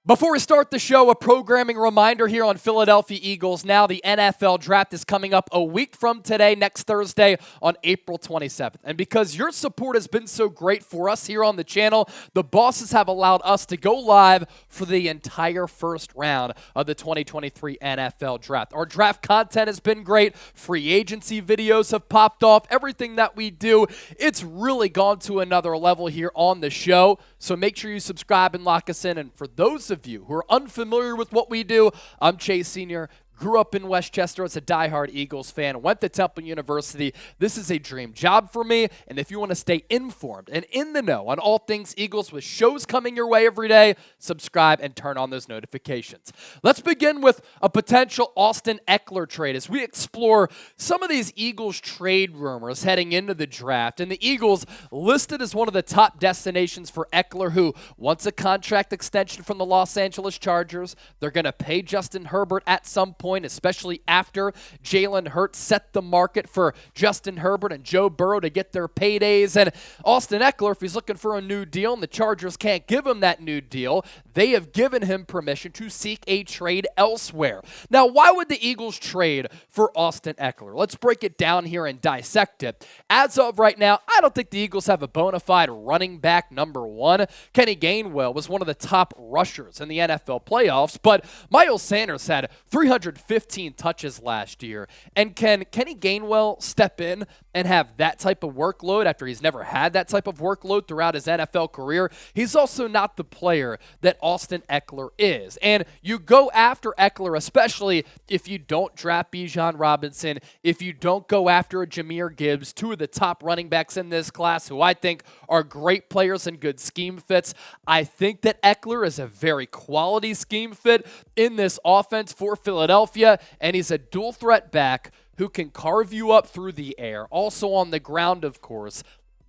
Before we start the show, a programming reminder here on Philadelphia Eagles. Now the NFL draft is coming up a week from today, next Thursday on April 27th. And because your support has been so great for us here on the channel, the bosses have allowed us to go live for the entire first round of the 2023 NFL draft. Our draft content has been great. Free agency videos have popped off. Everything that we do, it's really gone to another level here on the show. So make sure you subscribe and lock us in. And for those of you who are unfamiliar with what we do, I'm Chase Sr., grew up in Westchester as a diehard Eagles fan, went to Temple University. This is a dream job for me, and if you want to stay informed and in the know on all things Eagles with shows coming your way every day, subscribe and turn on those notifications. Let's begin with a potential Austin Ekeler trade as we explore some of these Eagles trade rumors heading into the draft. And the Eagles listed as one of the top destinations for Ekeler, who wants a contract extension from the Los Angeles Chargers. They're going to pay Justin Herbert at some point, especially after Jalen Hurts set the market for Justin Herbert and Joe Burrow to get their paydays. And Austin Ekeler, if he's looking for a new deal and the Chargers can't give him that new deal, they have given him permission to seek a trade elsewhere. Now, why would the Eagles trade for Austin Ekeler? Let's break it down here and dissect it. As of right now, I don't think the Eagles have a bona fide running back number one. Kenny Gainwell was one of the top rushers in the NFL playoffs, but Miles Sanders had 315 touches last year. And can Kenny Gainwell step in and have that type of workload after he's never had that type of workload throughout his NFL career? He's also not the player that Austin Ekeler is. And you go after Ekeler, especially if you don't draft Bijan Robinson, if you don't go after a Jahmyr Gibbs, two of the top running backs in this class who I think are great players and good scheme fits. I think that Ekeler is a very quality scheme fit in this offense for Philadelphia, and he's a dual threat back who can carve you up through the air. Also on the ground, of course.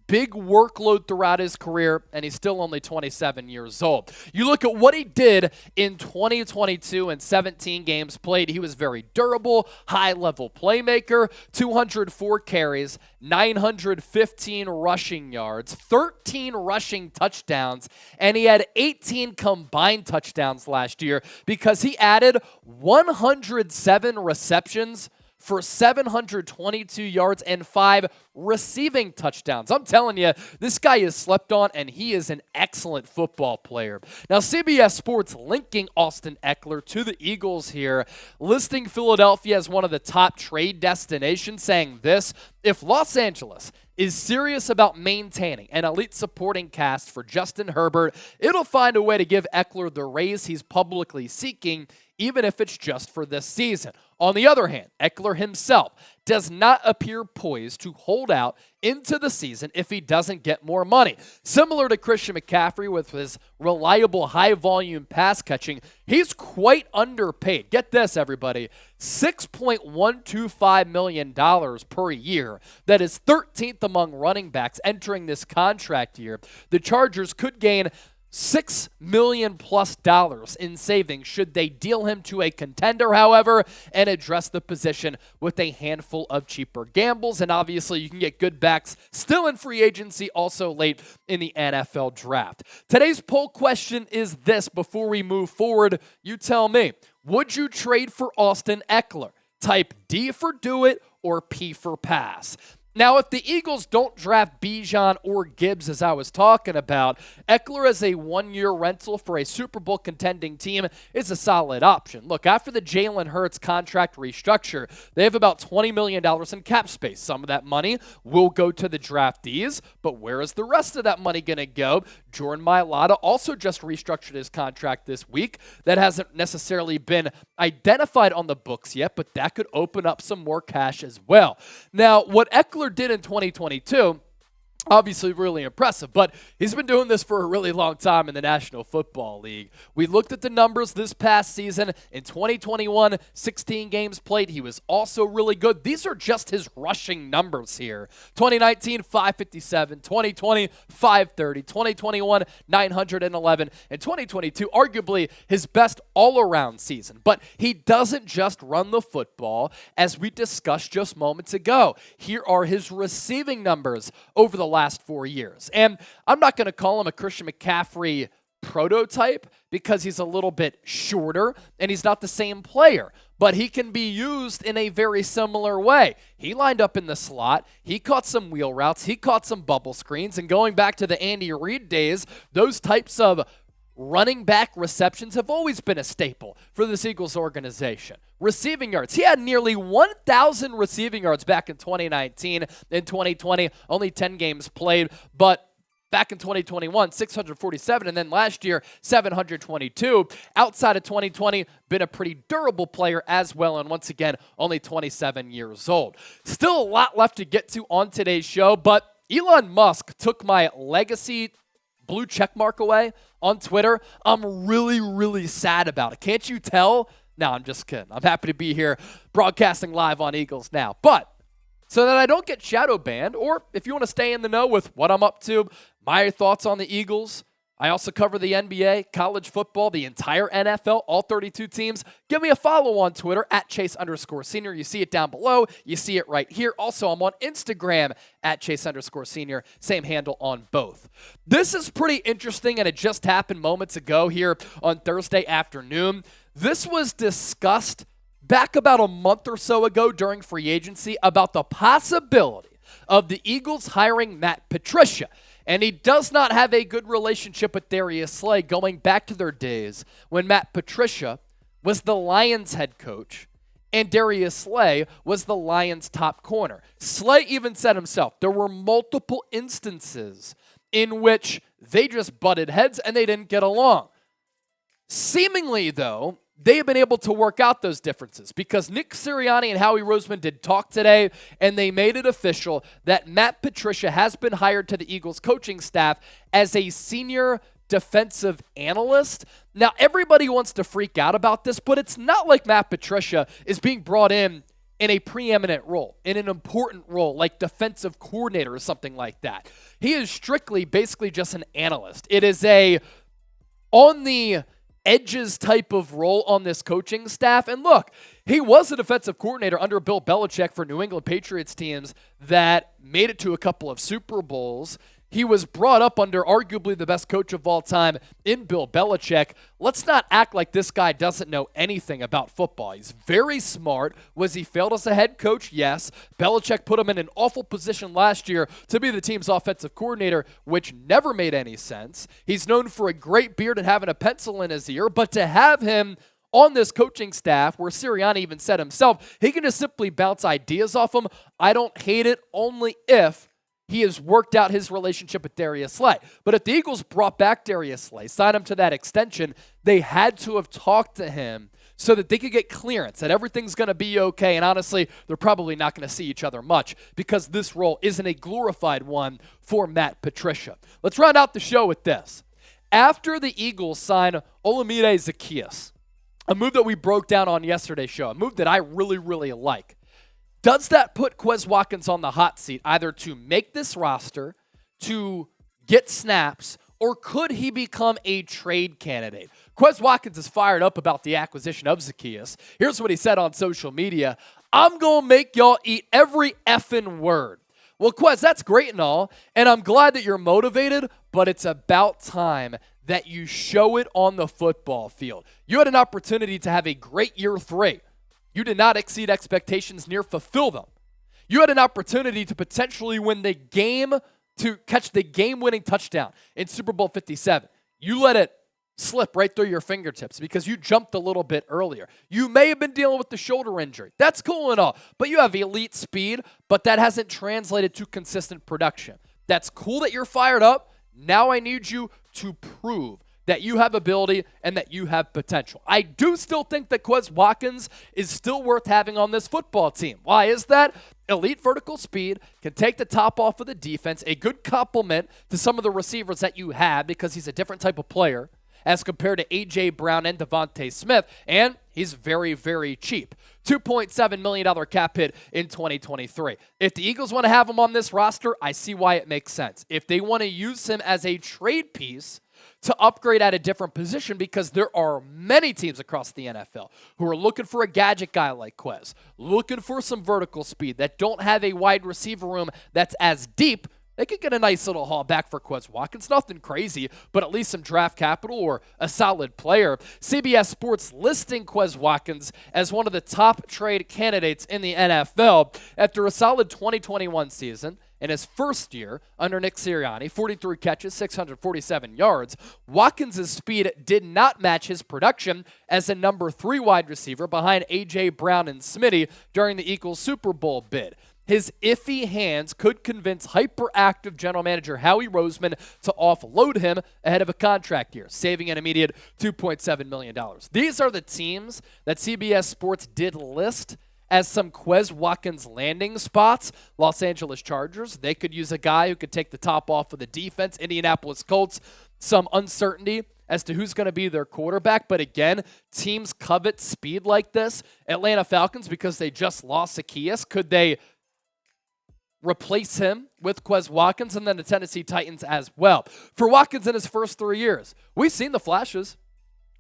Big workload throughout his career, and he's still only 27 years old. You look at what he did in 2022 and 17 games played. He was very durable, high-level playmaker, 204 carries, 915 rushing yards, 13 rushing touchdowns, and he had 18 combined touchdowns last year because he added 107 receptions for 722 yards and 5 receiving touchdowns. I'm telling you, this guy is slept on, and he is an excellent football player. Now, CBS Sports linking Austin Ekeler to the Eagles here, listing Philadelphia as one of the top trade destinations, saying this: if Los Angeles is serious about maintaining an elite supporting cast for Justin Herbert, it'll find a way to give Ekeler the raise he's publicly seeking, even if it's just for this season. On the other hand, Ekeler himself does not appear poised to hold out into the season if he doesn't get more money. Similar to Christian McCaffrey with his reliable high-volume pass catching, he's quite underpaid. Get this, everybody, $6.125 million per year. That is 13th among running backs entering this contract year. The Chargers could gain $6 million plus in savings should they deal him to a contender, however, and address the position with a handful of cheaper gambles. And obviously, you can get good backs still in free agency, also late in the NFL draft. Today's poll question is this: before we move forward, you tell me, would you trade for Austin Ekeler? Type D for do it or P for pass. Now, if the Eagles don't draft Bijan or Gibbs, as I was talking about, Ekeler as a one-year rental for a Super Bowl contending team is a solid option. Look, after the Jalen Hurts contract restructure, they have about $20 million in cap space. Some of that money will go to the draftees, but where is the rest of that money going to go? Jordan Mailata also just restructured his contract this week. That hasn't necessarily been identified on the books yet, but that could open up some more cash as well. Now, what Ekeler did in 2022, obviously really impressive, but he's been doing this for a really long time in the National Football League. We looked at the numbers this past season. In 2021, 16 games played. He was also really good. These are just his rushing numbers here. 2019, 557. 2020, 530. 2021, 911. And 2022, arguably his best all-around season. But he doesn't just run the football, as we discussed just moments ago. Here are his receiving numbers over the last 4 years. And I'm not going to call him a Christian McCaffrey prototype because he's a little bit shorter and he's not the same player, but he can be used in a very similar way. He lined up in the slot. He caught some wheel routes. He caught some bubble screens. And going back to the Andy Reid days, those types of running back receptions have always been a staple for this Eagles organization. Receiving yards. He had nearly 1,000 receiving yards back in 2019. In 2020, only 10 games played, but back in 2021, 647, and then last year, 722. Outside of 2020, been a pretty durable player as well, and once again, only 27 years old. Still a lot left to get to on today's show, but Elon Musk took my legacy blue check mark away on Twitter. I'm really, really sad about it. Can't you tell? No, I'm just kidding. I'm happy to be here broadcasting live on Eagles Now. But so that I don't get shadow banned, or if you want to stay in the know with what I'm up to, my thoughts on the Eagles, I also cover the NBA, college football, the entire NFL, all 32 teams. Give me a follow on Twitter at Chase_Senior. You see it down below. You see it right here. Also, I'm on Instagram at Chase_Senior. Same handle on both. This is pretty interesting, and it just happened moments ago here on Thursday afternoon. This was discussed back about a month or so ago during free agency about the possibility of the Eagles hiring Matt Patricia. And he does not have a good relationship with Darius Slay going back to their days when Matt Patricia was the Lions head coach and Darius Slay was the Lions top corner. Slay even said himself, there were multiple instances in which they just butted heads and they didn't get along. Seemingly, though, they have been able to work out those differences because Nick Sirianni and Howie Roseman did talk today, and they made it official that Matt Patricia has been hired to the Eagles coaching staff as a senior defensive analyst. Now, everybody wants to freak out about this, but it's not like Matt Patricia is being brought in a preeminent role, in an important role, like defensive coordinator or something like that. He is strictly basically just an analyst. It is a on the edges type of role on this coaching staff. And look, he was a defensive coordinator under Bill Belichick for New England Patriots teams that made it to a couple of Super Bowls. He was brought up under arguably the best coach of all time in Bill Belichick. Let's not act like this guy doesn't know anything about football. He's very smart. Was he failed as a head coach? Yes. Belichick put him in an awful position last year to be the team's offensive coordinator, which never made any sense. He's known for a great beard and having a pencil in his ear, but to have him on this coaching staff, where Sirianni even said himself, he can just simply bounce ideas off him. I don't hate it, only if he has worked out his relationship with Darius Slay. But if the Eagles brought back Darius Slay, signed him to that extension, they had to have talked to him so that they could get clearance, that everything's going to be okay. And honestly, they're probably not going to see each other much because this role isn't a glorified one for Matt Patricia. Let's round out the show with this. After the Eagles sign Olamide Zaccheaus, a move that we broke down on yesterday's show, a move that I really, really like, does that put Quez Watkins on the hot seat, either to make this roster, to get snaps, or could he become a trade candidate? Quez Watkins is fired up about the acquisition of Zaccheaus. Here's what he said on social media. I'm going to make y'all eat every effing word. Well, Quez, that's great and all, and I'm glad that you're motivated, but it's about time that you show it on the football field. You had an opportunity to have a great year 3. You did not exceed expectations, near fulfill them. You had an opportunity to potentially win the game, to catch the game-winning touchdown in Super Bowl 57. You let it slip right through your fingertips because you jumped a little bit earlier. You may have been dealing with the shoulder injury. That's cool and all, but you have elite speed, but that hasn't translated to consistent production. That's cool that you're fired up. Now I need you to prove that you have ability and that you have potential. I do still think that Quez Watkins is still worth having on this football team. Why is that? Elite vertical speed, can take the top off of the defense, a good complement to some of the receivers that you have because he's a different type of player as compared to A.J. Brown and Devontae Smith, and he's very, very cheap. $2.7 million cap hit in 2023. If the Eagles want to have him on this roster, I see why it makes sense. If they want to use him as a trade piece to upgrade at a different position, because there are many teams across the NFL who are looking for a gadget guy like Quez, looking for some vertical speed, that don't have a wide receiver room that's as deep they could get a nice little haul back for Quez Watkins. Nothing crazy, but at least some draft capital or a solid player. CBS Sports listing Quez Watkins as one of the top trade candidates in the NFL after a solid 2021 season. In his first year under Nick Sirianni, 43 catches, 647 yards, Watkins' speed did not match his production as a number 3 wide receiver behind A.J. Brown and Smitty during the Eagles' Super Bowl bid. His iffy hands could convince hyperactive general manager Howie Roseman to offload him ahead of a contract year, saving an immediate $2.7 million. These are the teams that CBS Sports did list as some Quez Watkins landing spots. Los Angeles Chargers, they could use a guy who could take the top off of the defense. Indianapolis Colts, some uncertainty as to who's going to be their quarterback. But again, teams covet speed like this. Atlanta Falcons, because they just lost Zacchaeus, could they replace him with Quez Watkins? And then the Tennessee Titans as well. For Watkins in his first 3 years, we've seen the flashes.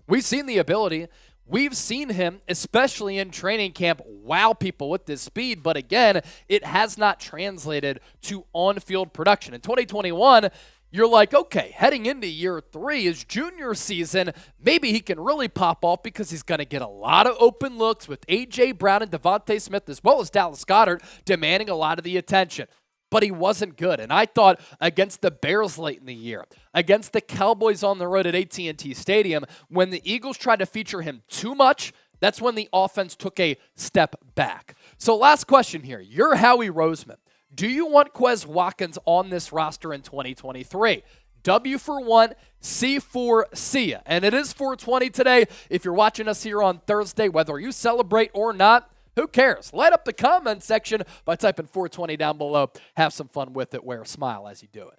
We've seen the ability. We've seen him, especially in training camp, wow people with this speed. But again, it has not translated to on-field production. In 2021, you're like, okay, heading into year 3, his junior season, maybe he can really pop off because he's going to get a lot of open looks with A.J. Brown and Devontae Smith as well as Dallas Goedert demanding a lot of the attention. But he wasn't good. And I thought against the Bears late in the year, against the Cowboys on the road at AT&T Stadium, when the Eagles tried to feature him too much, that's when the offense took a step back. So last question here. You're Howie Roseman. Do you want Quez Watkins on this roster in 2023? W for 1, C for see ya. And it is 420 today. If you're watching us here on Thursday, whether you celebrate or not, who cares? Light up the comment section by typing 420 down below. Have some fun with it. Wear a smile as you do it.